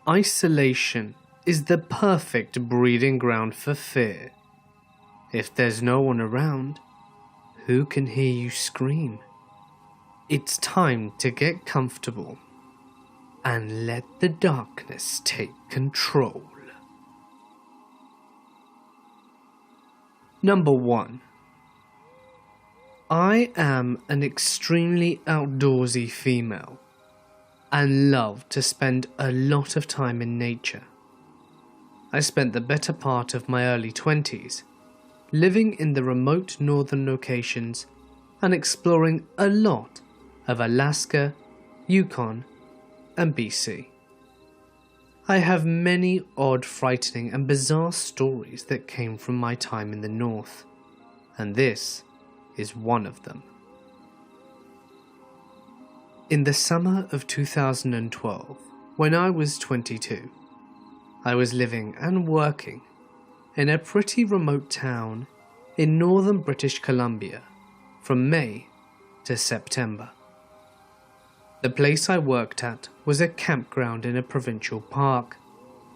Isolation is the perfect breeding ground for fear. If there's no one around, who can hear you scream? It's time to get comfortable and let the darkness take control. Number 1. I am an extremely outdoorsy female and love to spend a lot of time in nature. I spent the better part of my early 20s living in the remote northern locations and exploring a lot of Alaska, Yukon, and BC. I have many odd, frightening, and bizarre stories that came from my time in the north, and this is one of them. In the summer of 2012, when I was 22, I was living and working in a pretty remote town in northern British Columbia from May to September. The place I worked at was a campground in a provincial park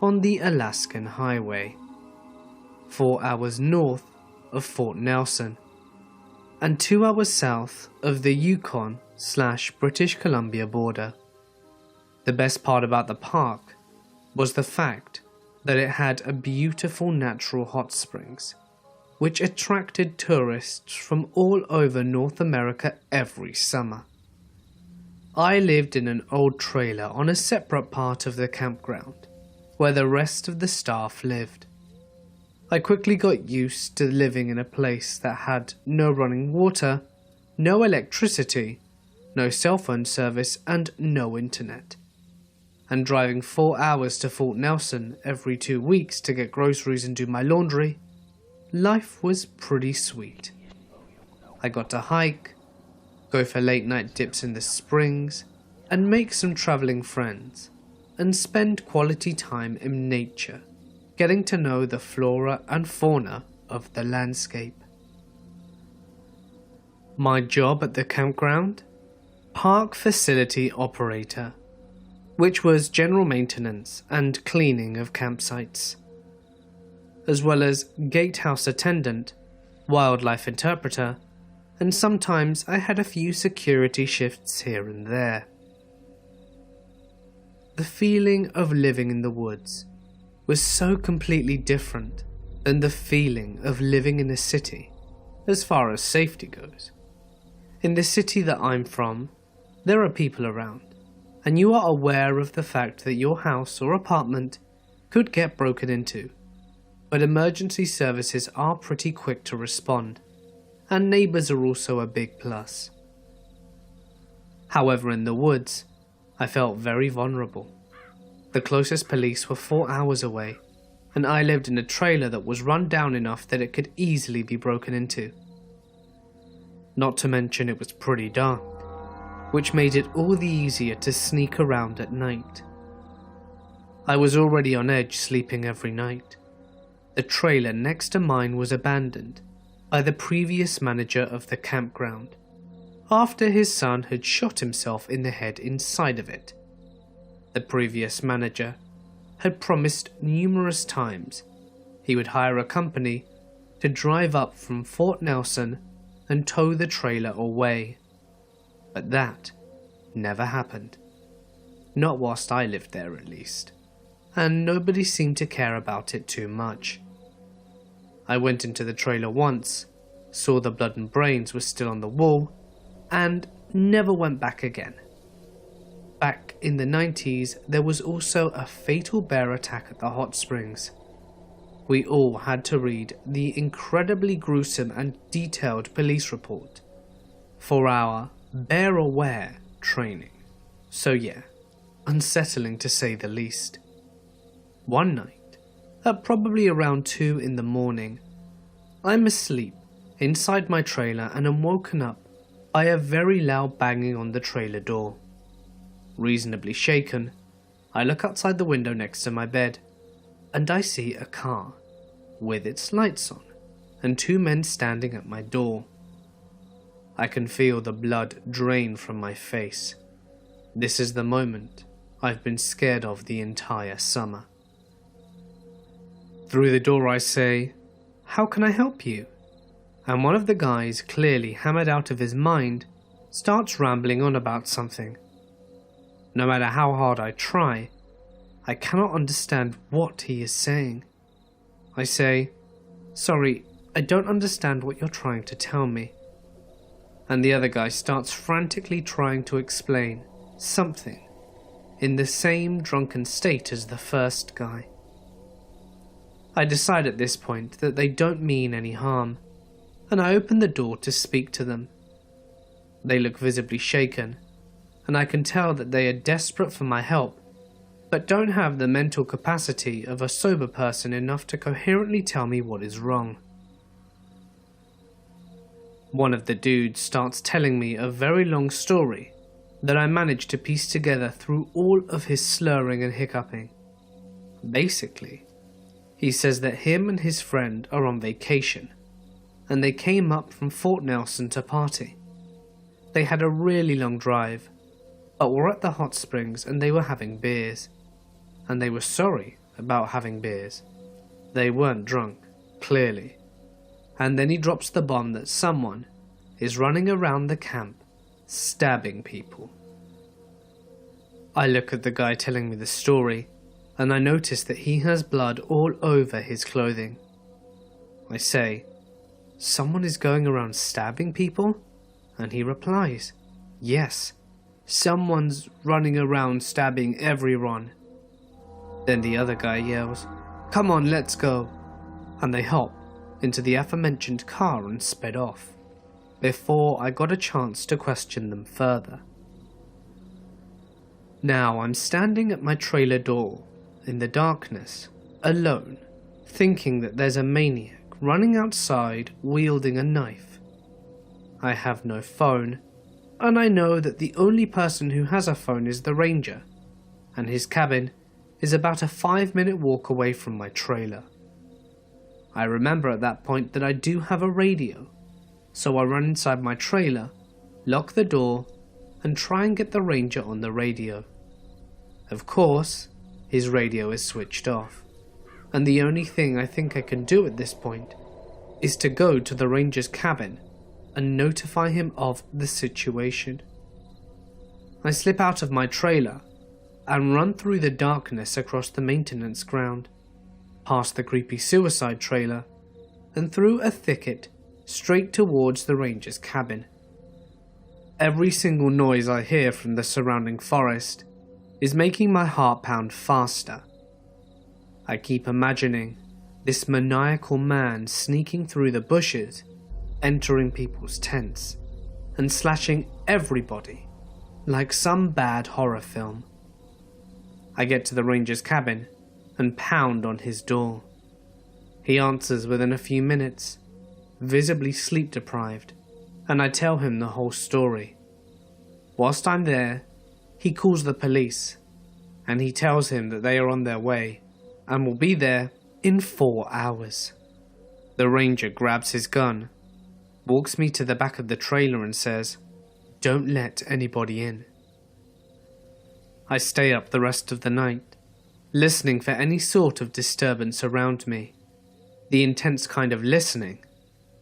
on the Alaskan Highway, 4 hours north of Fort Nelson and 2 hours south of the Yukon/British Columbia border. The best part about the park was the fact that it had a beautiful natural hot springs, which attracted tourists from all over North America every summer. I lived in an old trailer on a separate part of the campground, where the rest of the staff lived. I quickly got used to living in a place that had no running water, no electricity, no cell phone service, and no internet. And driving 4 hours to Fort Nelson every 2 weeks to get groceries and do my laundry, life was pretty sweet. I got to hike, go for late night dips in the springs, and make some traveling friends, and spend quality time in nature, getting to know the flora and fauna of the landscape. My job at the campground? Park facility operator, which was general maintenance and cleaning of campsites, as well as gatehouse attendant, wildlife interpreter, and sometimes I had a few security shifts here and there. The feeling of living in the woods was so completely different than the feeling of living in a city, as far as safety goes. In the city that I'm from, there are people around, and you are aware of the fact that your house or apartment could get broken into, but emergency services are pretty quick to respond, and neighbours are also a big plus. However, in the woods, I felt very vulnerable. The closest police were 4 hours away, and I lived in a trailer that was run down enough that it could easily be broken into. Not to mention it was pretty dark, which made it all the easier to sneak around at night. I was already on edge sleeping every night. The trailer next to mine was abandoned by the previous manager of the campground, after his son had shot himself in the head inside of it. The previous manager had promised numerous times he would hire a company to drive up from Fort Nelson and tow the trailer away. But that never happened. Not whilst I lived there, at least. And nobody seemed to care about it too much. I went into the trailer once, saw the blood and brains were still on the wall, and never went back again. Back in the 90s, there was also a fatal bear attack at the hot springs. We all had to read the incredibly gruesome and detailed police report for our bear aware training. So yeah, unsettling to say the least. One night, at probably around 2 in the morning, I'm asleep inside my trailer and am woken up by a very loud banging on the trailer door. Reasonably shaken, I look outside the window next to my bed, and I see a car with its lights on and 2 men standing at my door. I can feel the blood drain from my face. This is the moment I've been scared of the entire summer. Through the door I say, "How can I help you?" And one of the guys, clearly hammered out of his mind, starts rambling on about something. No matter how hard I try, I cannot understand what he is saying. I say, "Sorry, I don't understand what you're trying to tell me." And the other guy starts frantically trying to explain something in the same drunken state as the first guy. I decide at this point that they don't mean any harm, and I open the door to speak to them. They look visibly shaken, and I can tell that they are desperate for my help, but don't have the mental capacity of a sober person enough to coherently tell me what is wrong. One of the dudes starts telling me a very long story that I managed to piece together through all of his slurring and hiccuping. Basically, he says that him and his friend are on vacation, and they came up from Fort Nelson to party. They had a really long drive, but were at the hot springs and they were having beers. And they were sorry about having beers. They weren't drunk, clearly. And then he drops the bomb that someone is running around the camp, stabbing people. I look at the guy telling me the story, and I notice that he has blood all over his clothing. I say, "Someone is going around stabbing people?" And he replies, "Yes, someone's running around stabbing everyone." Then the other guy yells, "Come on, let's go." And they hop into the aforementioned car and sped off, before I got a chance to question them further. Now I'm standing at my trailer door, in the darkness, alone, thinking that there's a maniac running outside wielding a knife. I have no phone, and I know that the only person who has a phone is the ranger, and his cabin is about a 5-minute walk away from my trailer. I remember at that point that I do have a radio, so I run inside my trailer, lock the door, and try and get the ranger on the radio. Of course, his radio is switched off, and the only thing I think I can do at this point is to go to the ranger's cabin and notify him of the situation. I slip out of my trailer and run through the darkness across the maintenance ground, past the creepy suicide trailer, and through a thicket straight towards the ranger's cabin. Every single noise I hear from the surrounding forest is making my heart pound faster. I keep imagining this maniacal man sneaking through the bushes, entering people's tents, and slashing everybody like some bad horror film. I get to the ranger's cabin and pound on his door. He answers within a few minutes, visibly sleep deprived, and I tell him the whole story. Whilst I'm there, he calls the police, and he tells him that they are on their way and will be there in 4 hours. The ranger grabs his gun, walks me to the back of the trailer and says, "Don't let anybody in." I stay up the rest of the night, listening for any sort of disturbance around me. The intense kind of listening,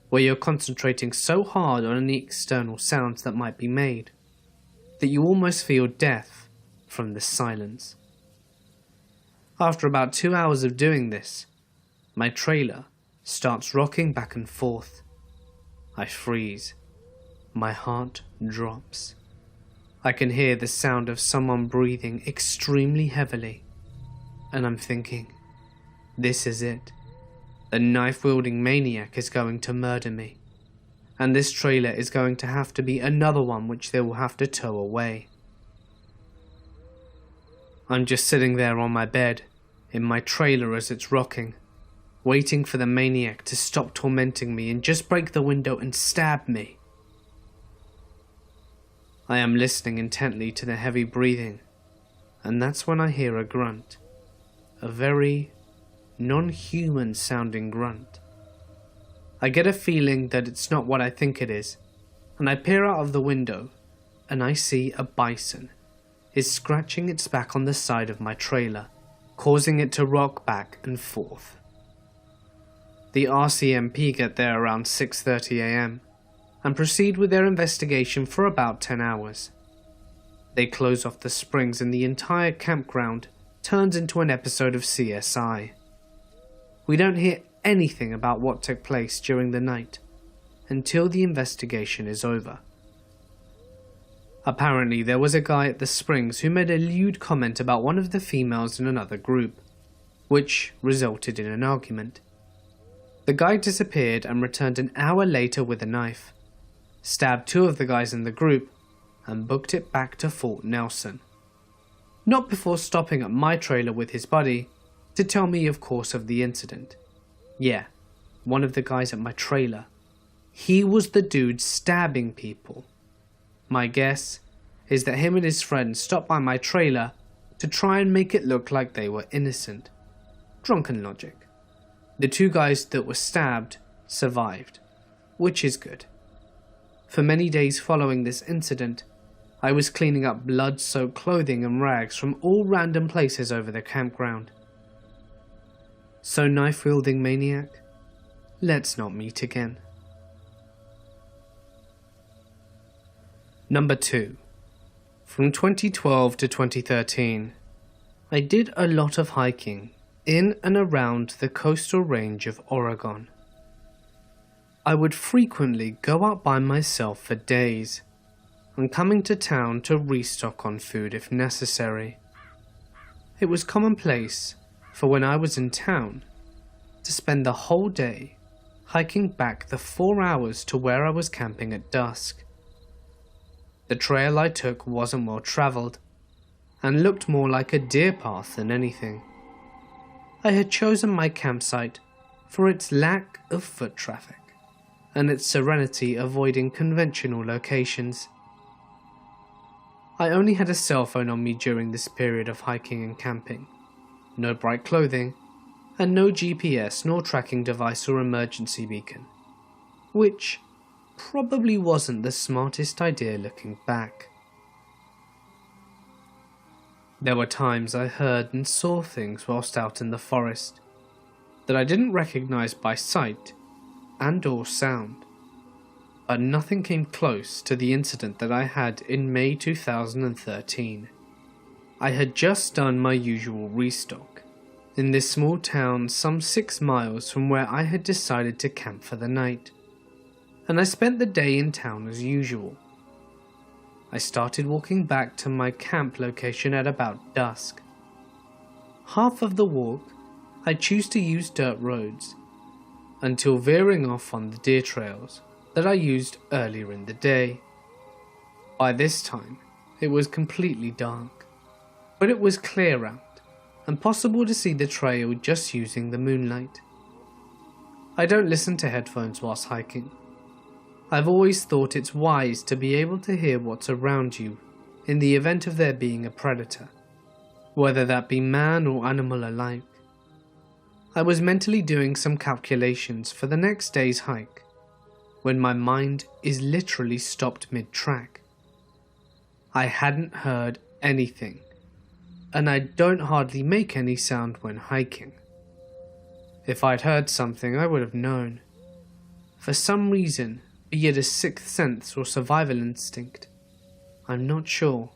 where you're concentrating so hard on any external sounds that might be made, that you almost feel death from the silence. After about 2 hours of doing this, my trailer starts rocking back and forth. I freeze. My heart drops. I can hear the sound of someone breathing extremely heavily, and I'm thinking, this is it. The knife-wielding maniac is going to murder me, and this trailer is going to have to be another one which they will have to tow away. I'm just sitting there on my bed, in my trailer as it's rocking, waiting for the maniac to stop tormenting me and just break the window and stab me. I am listening intently to the heavy breathing, and that's when I hear a grunt, a very non-human sounding grunt. I get a feeling that it's not what I think it is, and I peer out of the window, and I see a bison, is scratching its back on the side of my trailer, causing it to rock back and forth. The RCMP get there around 6:30 AM and proceed with their investigation for about 10 hours. They close off the springs and the entire campground turns into an episode of CSI. We don't hear anything about what took place during the night until the investigation is over. Apparently, there was a guy at the springs who made a lewd comment about one of the females in another group, which resulted in an argument. The guy disappeared and returned an hour later with a knife, stabbed 2 of the guys in the group, and booked it back to Fort Nelson. Not before stopping at my trailer with his buddy to tell me, of course, of the incident. Yeah, one of the guys at my trailer. He was the dude stabbing people. My guess is that him and his friends stopped by my trailer to try and make it look like they were innocent. Drunken logic. The 2 guys that were stabbed survived, which is good. For many days following this incident, I was cleaning up blood-soaked clothing and rags from all random places over the campground. So, knife-wielding maniac, let's not meet again. Number 2. From 2012 to 2013, I did a lot of hiking in and around the coastal range of Oregon. I would frequently go out by myself for days, and coming to town to restock on food if necessary. It was commonplace for when I was in town to spend the whole day hiking back the 4 hours to where I was camping at dusk. The trail I took wasn't well travelled and looked more like a deer path than anything. I had chosen my campsite for its lack of foot traffic and its serenity avoiding conventional locations. I only had a cell phone on me during this period of hiking and camping, no bright clothing, and no GPS nor tracking device or emergency beacon, which probably wasn't the smartest idea looking back. There were times I heard and saw things whilst out in the forest that I didn't recognize by sight and or sound, but nothing came close to the incident that I had in May 2013. I had just done my usual restock in this small town some 6 miles from where I had decided to camp for the night, and I spent the day in town as usual. I started walking back to my camp location at about dusk. Half of the walk I choose to use dirt roads, until veering off on the deer trails that I used earlier in the day. By this time, it was completely dark, but it was clear out and possible to see the trail just using the moonlight. I don't listen to headphones whilst hiking. I've always thought it's wise to be able to hear what's around you in the event of there being a predator, whether that be man or animal alike. I was mentally doing some calculations for the next day's hike when my mind is literally stopped mid-track. I hadn't heard anything, and I don't hardly make any sound when hiking. If I'd heard something, I would have known. For some reason, be it a sixth sense or survival instinct, I'm not sure,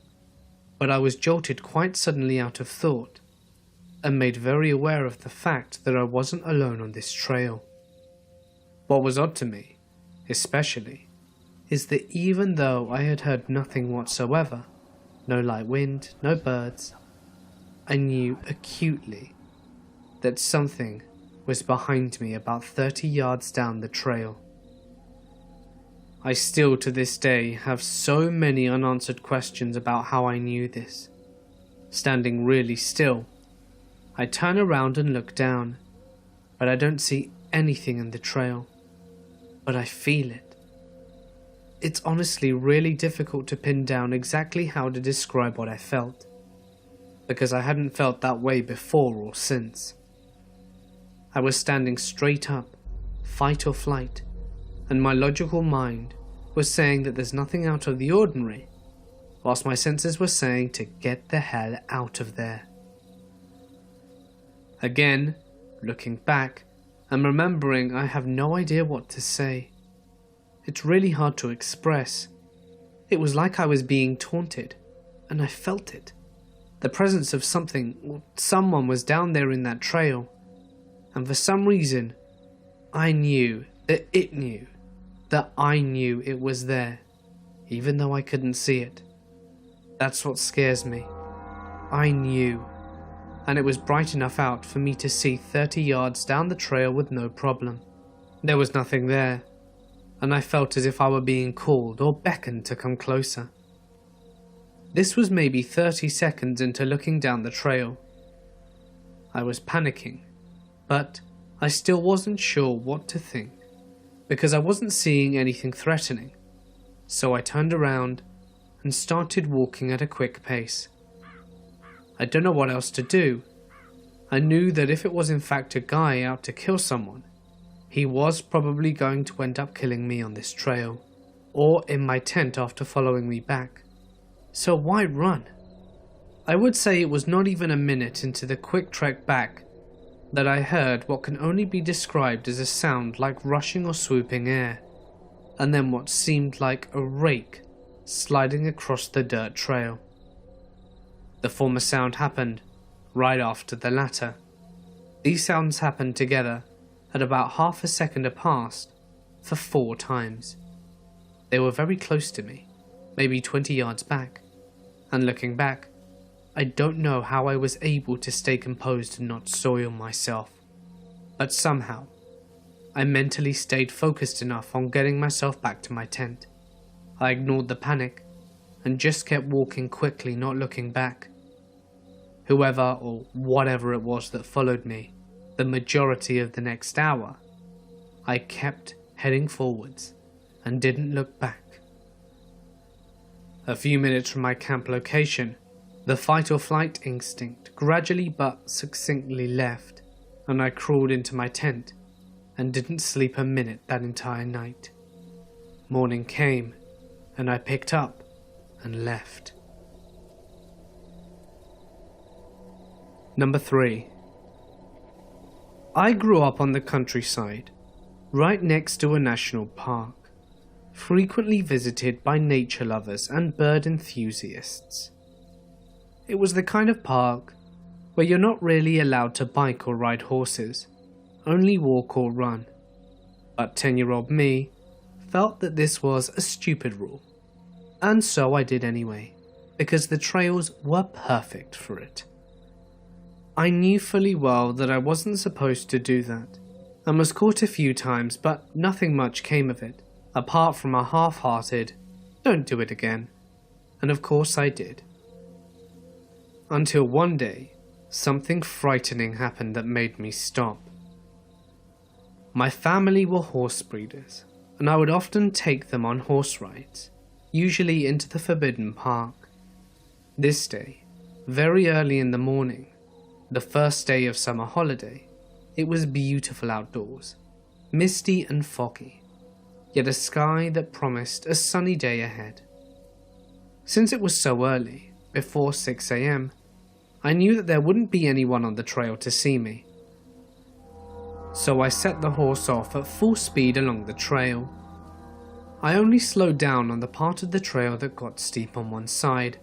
but I was jolted quite suddenly out of thought and made very aware of the fact that I wasn't alone on this trail. What was odd to me, especially, is that even though I had heard nothing whatsoever, no light wind, no birds, I knew acutely that something was behind me about 30 yards down the trail. I still to this day have so many unanswered questions about how I knew this. Standing really still, I turn around and look down, but I don't see anything in the trail. But I feel it. It's honestly really difficult to pin down exactly how to describe what I felt, because I hadn't felt that way before or since. I was standing straight up, fight or flight, and my logical mind was saying that there's nothing out of the ordinary, whilst my senses were saying to get the hell out of there. Again, looking back, and remembering I have no idea what to say. It's really hard to express. It was like I was being taunted, and I felt it. The presence of something or someone was down there in that trail, and for some reason, I knew that it knew that I knew it was there, even though I couldn't see it. That's what scares me. I knew, and it was bright enough out for me to see 30 yards down the trail with no problem. There was nothing there, and I felt as if I were being called or beckoned to come closer. This was maybe 30 seconds into looking down the trail. I was panicking, but I still wasn't sure what to think, because I wasn't seeing anything threatening, so I turned around and started walking at a quick pace. I don't know what else to do. I knew that if it was in fact a guy out to kill someone, he was probably going to end up killing me on this trail, or in my tent after following me back. So why run? I would say it was not even a minute into the quick trek back that I heard what can only be described as a sound like rushing or swooping air, and then what seemed like a rake sliding across the dirt trail. The former sound happened right after the latter. These sounds happened together at about half a second apart for 4 times. They were very close to me, maybe 20 yards back, and looking back, I don't know how I was able to stay composed and not soil myself, but somehow I mentally stayed focused enough on getting myself back to my tent. I ignored the panic and just kept walking quickly, not looking back. Whoever or whatever it was that followed me, the majority of the next hour, I kept heading forwards and didn't look back. A few minutes from my camp location, the fight or flight instinct gradually but succinctly left, and I crawled into my tent and didn't sleep a minute that entire night. Morning came, and I picked up and left. Number 3. I grew up on the countryside, right next to a national park, frequently visited by nature lovers and bird enthusiasts. It was the kind of park where you're not really allowed to bike or ride horses, only walk or run. But 10-year-old me felt that this was a stupid rule, and so I did anyway, because the trails were perfect for it. I knew fully well that I wasn't supposed to do that, and was caught a few times, but nothing much came of it, apart from a half-hearted, "Don't do it again," and of course I did. Until one day, something frightening happened that made me stop. My family were horse breeders, and I would often take them on horse rides, usually into the Forbidden Park. This day, very early in the morning, the first day of summer holiday, it was beautiful outdoors, misty and foggy, yet a sky that promised a sunny day ahead. Since it was so early, before 6 a.m, I knew that there wouldn't be anyone on the trail to see me. So I set the horse off at full speed along the trail. I only slowed down on the part of the trail that got steep on one side,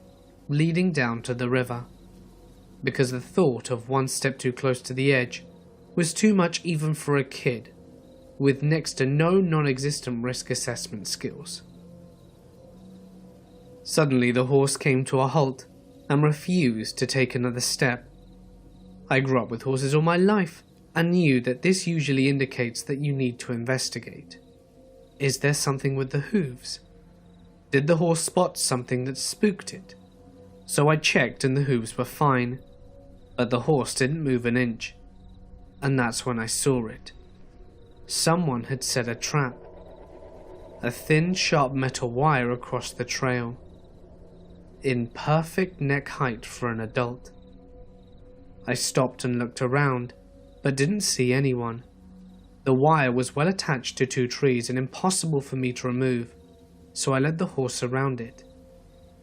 leading down to the river, because the thought of one step too close to the edge was too much even for a kid with next to no non-existent risk assessment skills. Suddenly the horse came to a halt and refused to take another step. I grew up with horses all my life and knew that this usually indicates that you need to investigate. Is there something with the hooves? Did the horse spot something that spooked it? So I checked and the hooves were fine, but the horse didn't move an inch. And that's when I saw it. Someone had set a trap. A thin, sharp metal wire across the trail, in perfect neck height for an adult. I stopped and looked around, but didn't see anyone. The wire was well attached to 2 trees and impossible for me to remove, so I led the horse around it,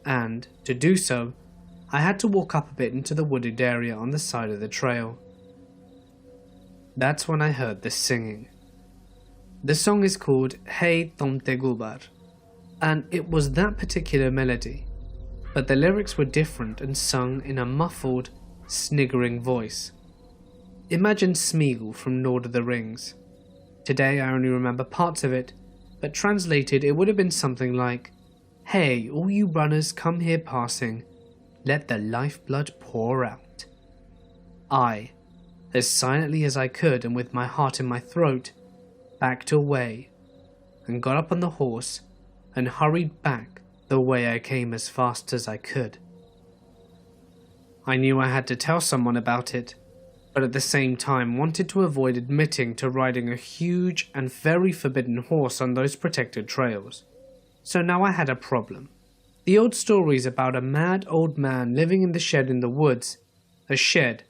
and, to do so, I had to walk up a bit into the wooded area on the side of the trail. That's when I heard the singing. The song is called Hey Tom Tegubar, and it was that particular melody, but the lyrics were different and sung in a muffled, sniggering voice. Imagine Smeagol from Lord of the Rings. Today I only remember parts of it, but translated it would have been something like, "Hey, all you runners come here passing, let the lifeblood pour out." I, as silently as I could and with my heart in my throat, backed away and got up on the horse and hurried back the way I came as fast as I could. I knew I had to tell someone about it, but at the same time wanted to avoid admitting to riding a huge and very forbidden horse on those protected trails. So now I had a problem. The old stories about a mad old man living in the shed in the woods, a shed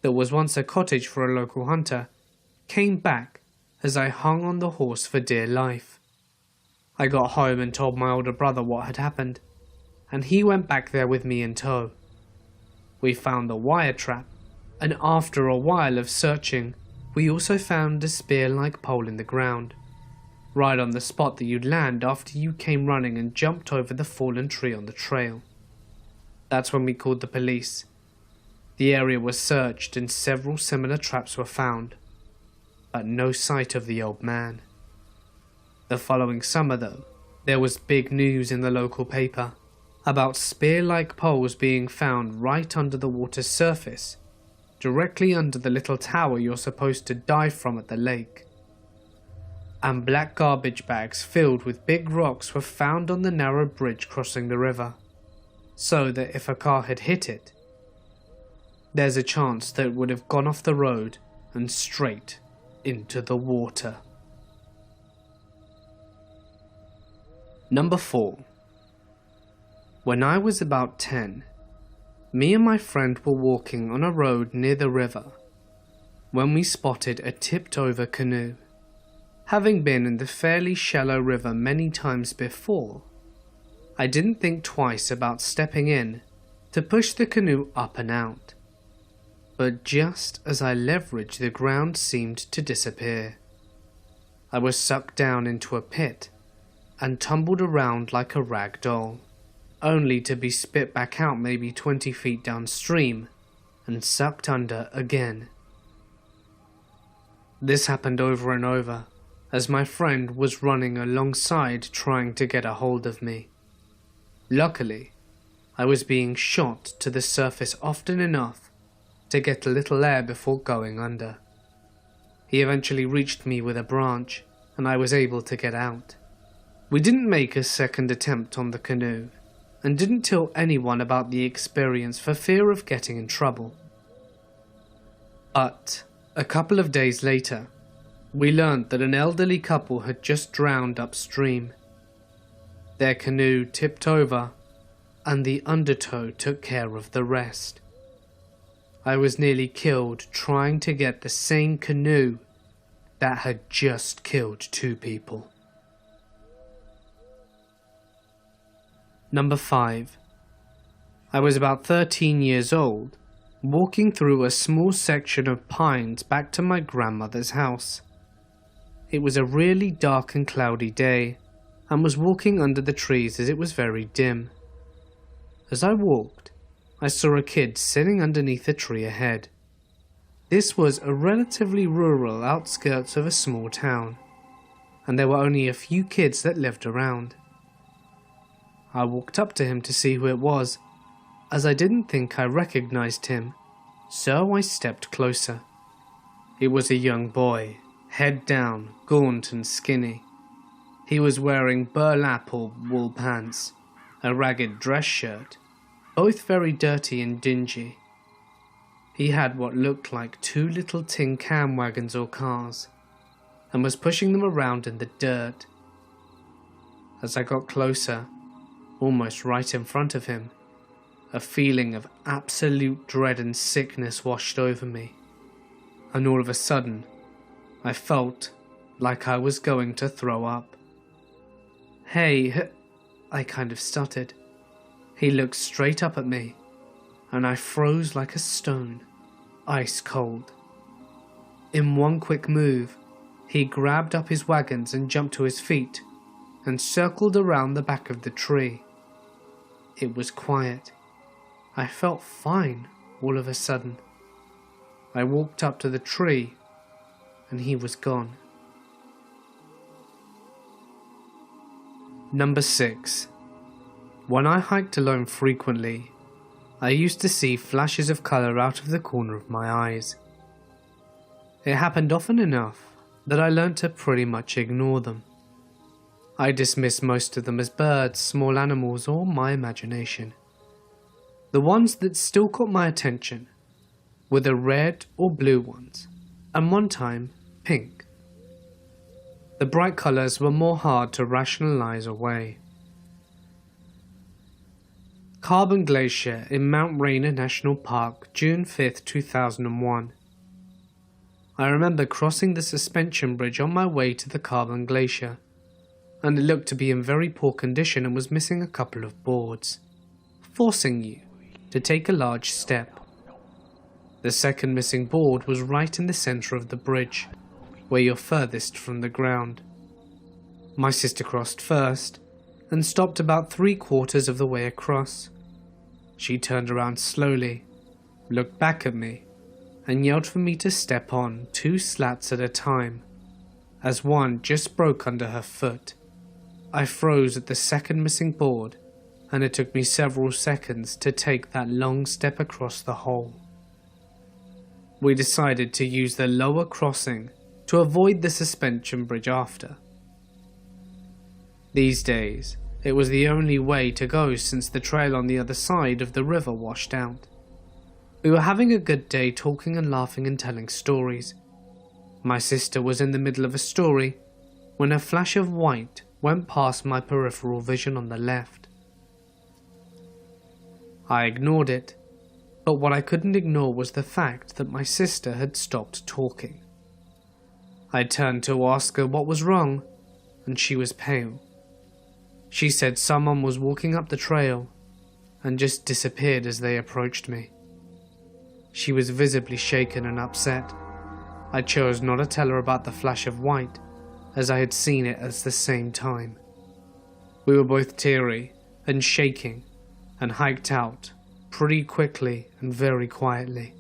that was once a cottage for a local hunter, came back as I hung on the horse for dear life. I got home and told my older brother what had happened, and he went back there with me in tow. We found the wire trap, and after a while of searching, we also found a spear-like pole in the ground, right on the spot that you'd land after you came running and jumped over the fallen tree on the trail. That's when we called the police. The area was searched and several similar traps were found, but no sight of the old man. The following summer though, there was big news in the local paper about spear-like poles being found right under the water's surface, directly under the little tower you're supposed to dive from at the lake. And black garbage bags filled with big rocks were found on the narrow bridge crossing the river, so that if a car had hit it, there's a chance that it would have gone off the road and straight into the water. Number 4. When I was about 10, me and my friend were walking on a road near the river when we spotted a tipped-over canoe. Having been in the fairly shallow river many times before, I didn't think twice about stepping in to push the canoe up and out. But just as I leveraged, the ground seemed to disappear. I was sucked down into a pit and tumbled around like a rag doll, only to be spit back out maybe 20 feet downstream and sucked under again. This happened over and over, as my friend was running alongside trying to get a hold of me. Luckily, I was being shot to the surface often enough to get a little air before going under. He eventually reached me with a branch, and I was able to get out. We didn't make a second attempt on the canoe, and didn't tell anyone about the experience for fear of getting in trouble. But a couple of days later, we learned that an elderly couple had just drowned upstream. Their canoe tipped over, and the undertow took care of the rest. I was nearly killed trying to get the same canoe that had just killed 2 people. Number 5. I was about 13 years old, walking through a small section of pines back to my grandmother's house. It was a really dark and cloudy day, and was walking under the trees as it was very dim. As I walked, I saw a kid sitting underneath a tree ahead. This was a relatively rural outskirts of a small town, and there were only a few kids that lived around. I walked up to him to see who it was, as I didn't think I recognized him, so I stepped closer. It was a young boy, head down, gaunt and skinny. He was wearing burlap or wool pants, a ragged dress shirt, both very dirty and dingy. He had what looked like 2 little tin can wagons or cars, and was pushing them around in the dirt. As I got closer, almost right in front of him, a feeling of absolute dread and sickness washed over me, and all of a sudden, I felt like I was going to throw up. "Hey," I kind of stuttered. He looked straight up at me, and I froze like a stone, ice cold. In one quick move, he grabbed up his wagons and jumped to his feet and circled around the back of the tree. It was quiet. I felt fine all of a sudden. I walked up to the tree and he was gone. Number 6. When I hiked alone frequently, I used to see flashes of colour out of the corner of my eyes. It happened often enough that I learnt to pretty much ignore them. I dismissed most of them as birds, small animals, or my imagination. The ones that still caught my attention were the red or blue ones, and one time pink. The bright colours were more hard to rationalise away. Carbon Glacier in Mount Rainier National Park, June 5th, 2001. I remember crossing the suspension bridge on my way to the Carbon Glacier, and it looked to be in very poor condition and was missing a couple of boards, forcing you to take a large step. The second missing board was right in the centre of the bridge, where you're furthest from the ground. My sister crossed first, and stopped about 3/4 of the way across. She turned around slowly, looked back at me, and yelled for me to step on 2 slats at a time, as one just broke under her foot. I froze at the second missing board, and it took me several seconds to take that long step across the hole. We decided to use the lower crossing to avoid the suspension bridge after. These days, it was the only way to go since the trail on the other side of the river washed out. We were having a good day talking and laughing and telling stories. My sister was in the middle of a story when a flash of white went past my peripheral vision on the left. I ignored it, but what I couldn't ignore was the fact that my sister had stopped talking. I turned to ask her what was wrong, and she was pale. She said someone was walking up the trail and just disappeared as they approached me. She was visibly shaken and upset. I chose not to tell her about the flash of white, as I had seen it at the same time. We were both teary and shaking and hiked out pretty quickly and very quietly.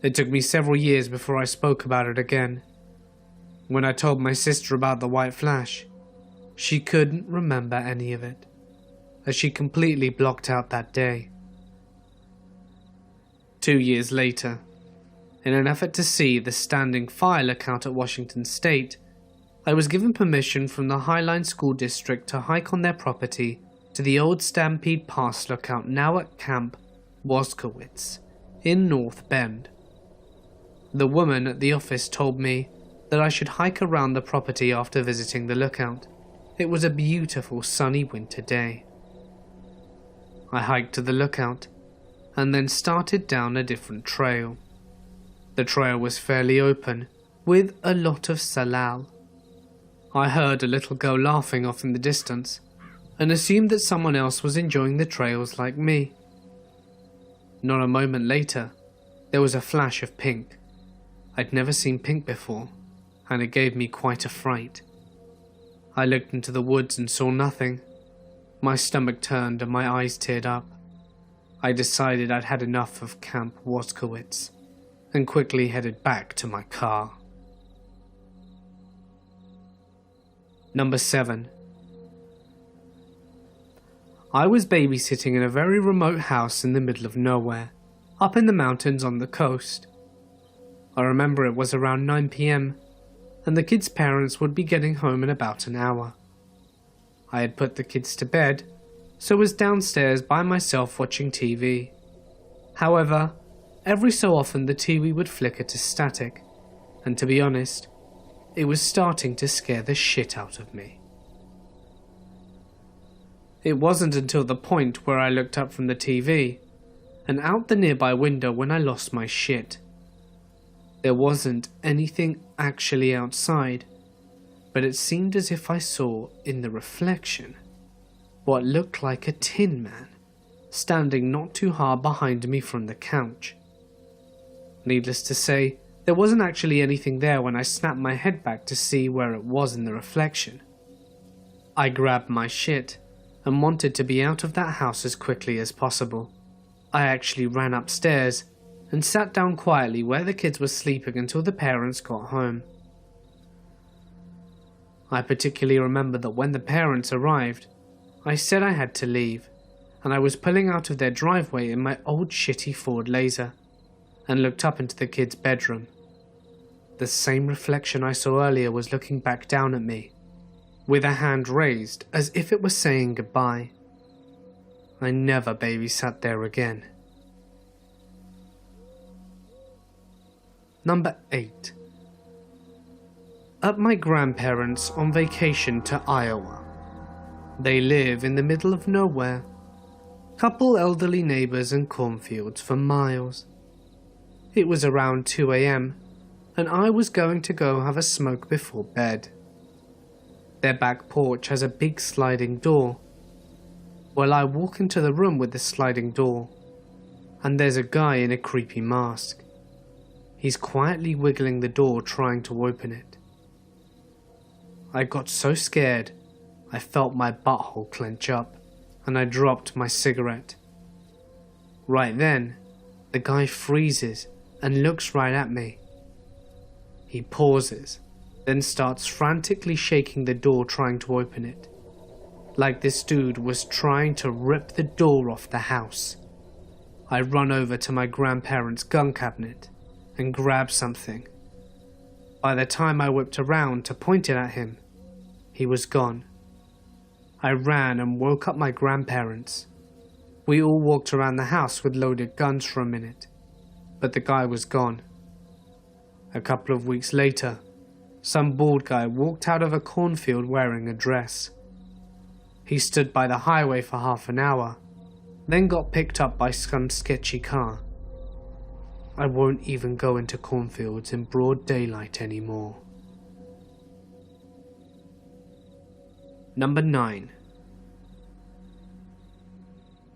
It took me several years before I spoke about it again. When I told my sister about the white flash, she couldn't remember any of it, as she completely blocked out that day. 2 years later, in an effort to see the standing file account at Washington State, I was given permission from the Highline School District to hike on their property to the old Stampede Pass lookout, now at Camp Woskowitz in North Bend. The woman at the office told me that I should hike around the property after visiting the lookout. It was a beautiful sunny winter day. I hiked to the lookout and then started down a different trail. The trail was fairly open, with a lot of salal. I heard a little girl laughing off in the distance and assumed that someone else was enjoying the trails like me. Not a moment later, there was a flash of pink. I'd never seen pink before, and it gave me quite a fright. I looked into the woods and saw nothing. My stomach turned and my eyes teared up. I decided I'd had enough of Camp Woskowitz and quickly headed back to my car. Number 7. I was babysitting in a very remote house in the middle of nowhere, up in the mountains on the coast. I remember it was around 9 p.m, and the kids' parents would be getting home in about an hour. I had put the kids to bed, so was downstairs by myself watching TV. However, every so often the TV would flicker to static, and to be honest, it was starting to scare the shit out of me. It wasn't until the point where I looked up from the TV and out the nearby window when I lost my shit. There wasn't anything actually outside, but it seemed as if I saw, in the reflection, what looked like a Tin Man, standing not too far behind me from the couch. Needless to say, there wasn't actually anything there when I snapped my head back to see where it was in the reflection. I grabbed my shit and wanted to be out of that house as quickly as possible. I actually ran upstairs and sat down quietly where the kids were sleeping until the parents got home. I particularly remember that when the parents arrived, I said I had to leave, and I was pulling out of their driveway in my old shitty Ford Laser, and looked up into the kids' bedroom. The same reflection I saw earlier was looking back down at me, with a hand raised as if it was saying goodbye. I never babysat there again. Number 8. At my grandparents' on vacation to Iowa. They live in the middle of nowhere. Couple elderly neighbors and cornfields for miles. It was around 2 a.m. and I was going to go have a smoke before bed. Their back porch has a big sliding door. Well, I walk into the room with the sliding door, and there's a guy in a creepy mask. He's quietly wiggling the door trying to open it. I got so scared, I felt my butthole clench up, and I dropped my cigarette. Right then, the guy freezes and looks right at me. He pauses, then starts frantically shaking the door trying to open it, like this dude was trying to rip the door off the house. I run over to my grandparents' gun cabinet and grab something. By the time I whipped around to point it at him, he was gone. I ran and woke up my grandparents. We all walked around the house with loaded guns for a minute, but the guy was gone. A couple of weeks later, some bald guy walked out of a cornfield wearing a dress. He stood by the highway for half an hour, then got picked up by some sketchy car. I won't even go into cornfields in broad daylight anymore. Number 9.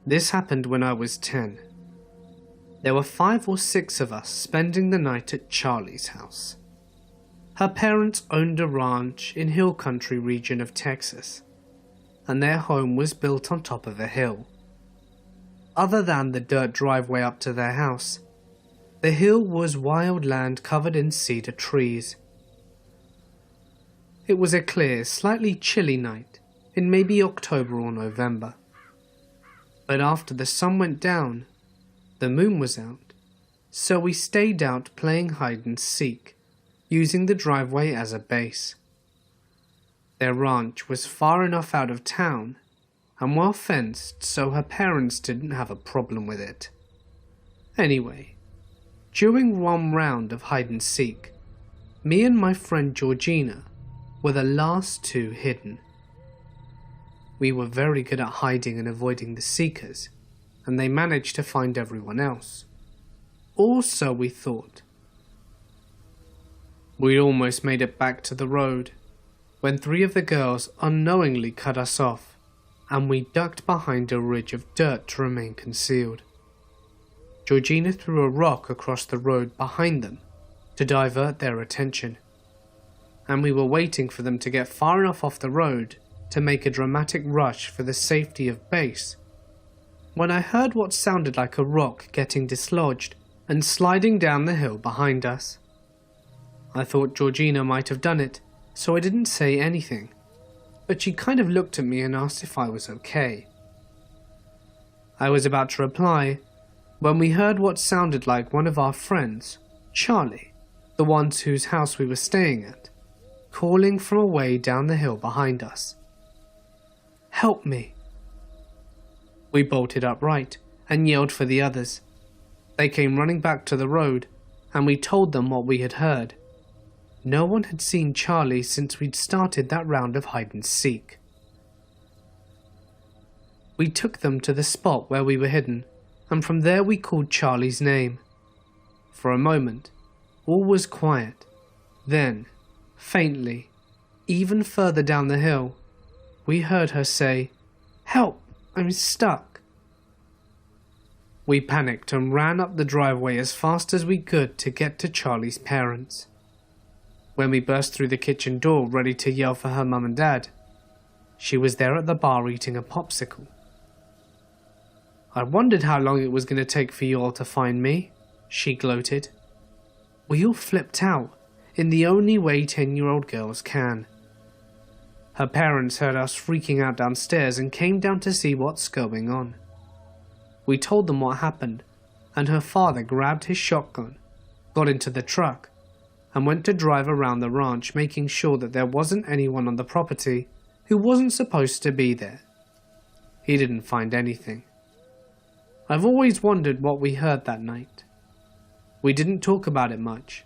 This happened when I was 10. There were 5 or 6 of us spending the night at Charlie's house. Her parents owned a ranch in hill country region of Texas, and their home was built on top of a hill. Other than the dirt driveway up to their house, the hill was wild land covered in cedar trees. It was a clear, slightly chilly night in maybe October or November. But after the sun went down, the moon was out, so we stayed out playing hide and seek, using the driveway as a base. Their ranch was far enough out of town and well fenced, so her parents didn't have a problem with it. Anyway, during one round of hide and seek, me and my friend Georgina were the last 2 hidden. We were very good at hiding and avoiding the seekers, and they managed to find everyone else. Or so we thought. We almost made it back to the road, when 3 of the girls unknowingly cut us off, and we ducked behind a ridge of dirt to remain concealed. Georgina threw a rock across the road behind them to divert their attention, and we were waiting for them to get far enough off the road to make a dramatic rush for the safety of base, when I heard what sounded like a rock getting dislodged and sliding down the hill behind us. I thought Georgina might have done it, so I didn't say anything, but she kind of looked at me and asked if I was okay. I was about to reply when we heard what sounded like one of our friends, Charlie, the ones whose house we were staying at, calling from away down the hill behind us. "Help me." We bolted upright and yelled for the others. They came running back to the road, and we told them what we had heard. No one had seen Charlie since we'd started that round of hide and seek. We took them to the spot where we were hidden, and from there we called Charlie's name. For a moment, all was quiet. Then, faintly, even further down the hill, we heard her say, Help! I'm stuck!" We panicked and ran up the driveway as fast as we could to get to Charlie's parents. When we burst through the kitchen door ready to yell for her mum and dad, she was there at the bar eating a popsicle. "I wondered how long it was going to take for you all to find me," she gloated. We all flipped out, in the only way 10-year-old girls can. Her parents heard us freaking out downstairs and came down to see what's going on. We told them what happened, and her father grabbed his shotgun, got into the truck, and went to drive around the ranch, making sure that there wasn't anyone on the property who wasn't supposed to be there. He didn't find anything. I've always wondered what we heard that night. We didn't talk about it much,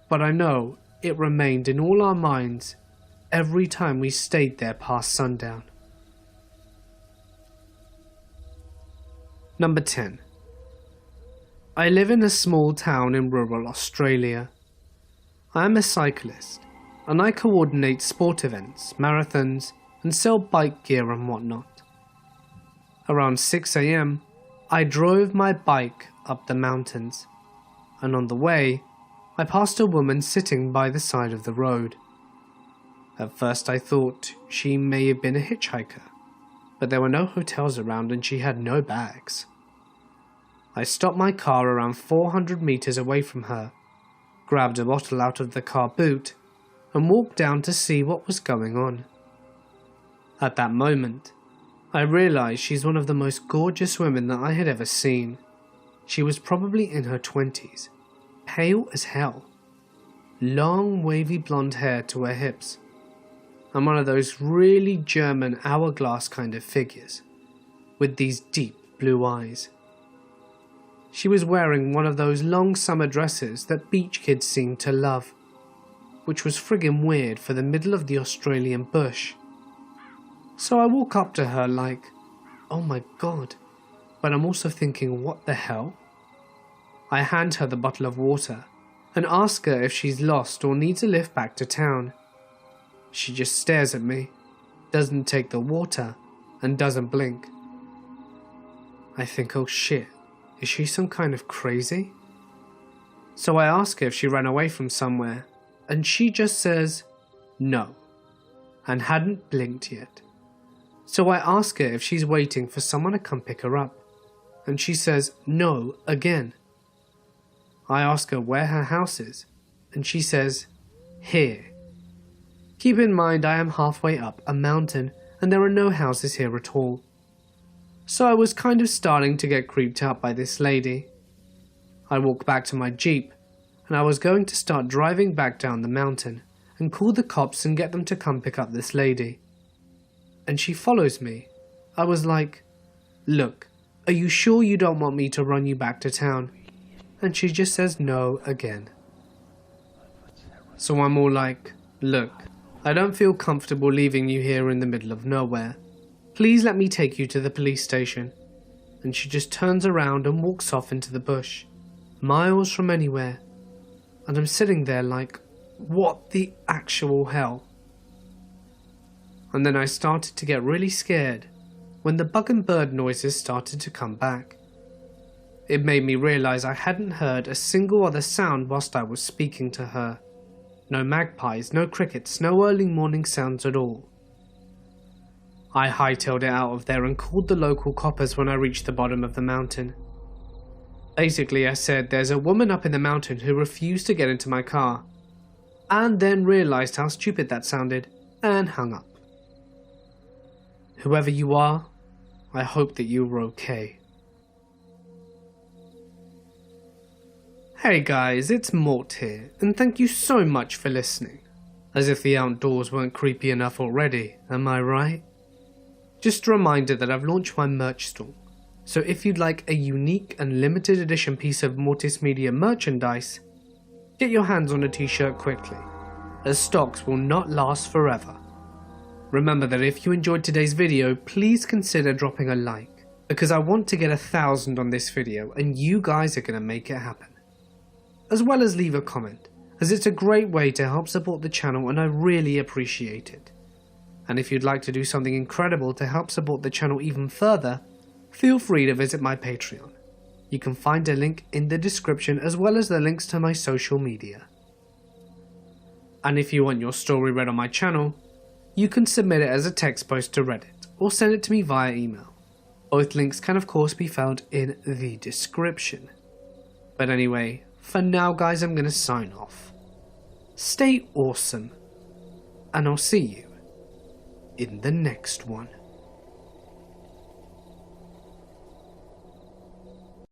but I know it remained in all our minds every time we stayed there past sundown. Number 10. I live in a small town in rural Australia. I am a cyclist, and I coordinate sport events, marathons, and sell bike gear and whatnot. Around 6 AM, I drove my bike up the mountains, and on the way, I passed a woman sitting by the side of the road. At first I thought she may have been a hitchhiker, but there were no hotels around and she had no bags. I stopped my car around 400 meters away from her, grabbed a bottle out of the car boot, and walked down to see what was going on. At that moment, I realized she's one of the most gorgeous women that I had ever seen. She was probably in her 20s, pale as hell, long wavy blonde hair to her hips, and one of those really German hourglass kind of figures, with these deep blue eyes. She was wearing one of those long summer dresses that beach kids seem to love, which was friggin' weird for the middle of the Australian bush. So I walk up to her like, oh my god, but I'm also thinking, what the hell? I hand her the bottle of water and ask her if she's lost or needs a lift back to town. She just stares at me, doesn't take the water, and doesn't blink. I think, oh shit, is she some kind of crazy? So I ask her if she ran away from somewhere, and she just says, no, and hadn't blinked yet. So I ask her if she's waiting for someone to come pick her up, and she says no again. I ask her where her house is, and she says, here. Keep in mind I am halfway up a mountain, and there are no houses here at all. So I was kind of starting to get creeped out by this lady. I walk back to my Jeep, and I was going to start driving back down the mountain and call the cops and get them to come pick up this lady. And she follows me. I was like, look, are you sure you don't want me to run you back to town? And she just says no again. So I'm all like, look, I don't feel comfortable leaving you here in the middle of nowhere. Please let me take you to the police station. And she just turns around and walks off into the bush, miles from anywhere. And I'm sitting there like, what the actual hell? And then I started to get really scared when the bug and bird noises started to come back. It made me realize I hadn't heard a single other sound whilst I was speaking to her. No magpies, no crickets, no early morning sounds at all. I hightailed it out of there and called the local coppers when I reached the bottom of the mountain. Basically, I said there's a woman up in the mountain who refused to get into my car, and then realized how stupid that sounded and hung up. Whoever you are, I hope that you were okay. Hey guys, it's Mort here, and thank you so much for listening. As if the outdoors weren't creepy enough already, am I right? Just a reminder that I've launched my merch store, so if you'd like a unique and limited edition piece of Mortis Media merchandise, get your hands on a t-shirt quickly, as stocks will not last forever. Remember that if you enjoyed today's video, please consider dropping a like, because I want to get 1,000 on this video and you guys are going to make it happen. As well as leave a comment, as it's a great way to help support the channel and I really appreciate it. And if you'd like to do something incredible to help support the channel even further, feel free to visit my Patreon. You can find a link in the description as well as the links to my social media. And if you want your story read on my channel, you can submit it as a text post to Reddit or send it to me via email. Both links can of course be found in the description. But anyway, for now guys, I'm going to sign off. Stay awesome, and I'll see you in the next one.